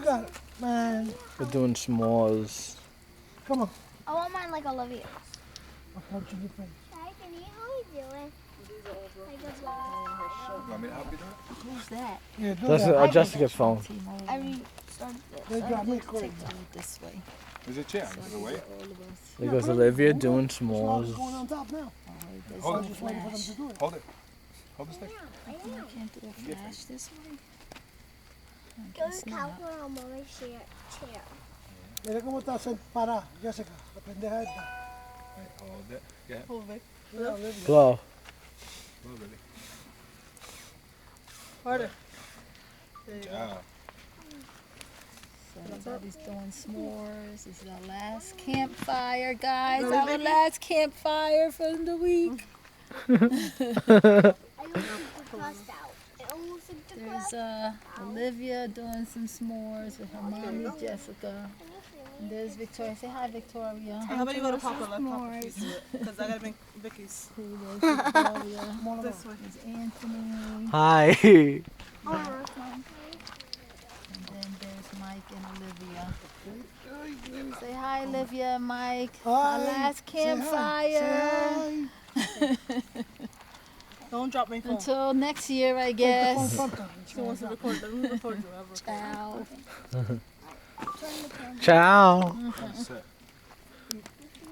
got, man? We're doing s'mores. Come on. I want mine like Olivia. I'll help you with it. How you doing? Want me to help you do it? Who's that? Yeah, do That's that. Jessica's phone. I restarted They got me quick. this way. Is it chair? Is it away? There goes Olivia doing It's going s'mores. on top now. Hold I'm it. just waiting for them to do it. Hold it. Hold the stick. I can't do a flash this way. Go to Campfire on my chair. Mira cómo está parada, Jessica. La pendeja esta. Hold it. Yeah. Mira, Olivia. Glow. Hold it. Harder. Yeah. So everybody's doing s'mores. This is our last campfire, guys. Our last campfire for the week. I almost took the crust out. I almost took the crust There's Olivia doing some s'mores with her mommy Jessica. And there's Victoria. Say hi, Victoria. How about you go to Papa? Let Papa piece it. Because I gotta make Vicky's. There's Victoria. This way. There's Anthony. Hi. And then there's Mike and Olivia. Say hi, Olivia and Mike. Our last campfire. Don't drop my phone. Until next year, I guess. She wants to record. Let me record you. Ciao. Ciao. That's it.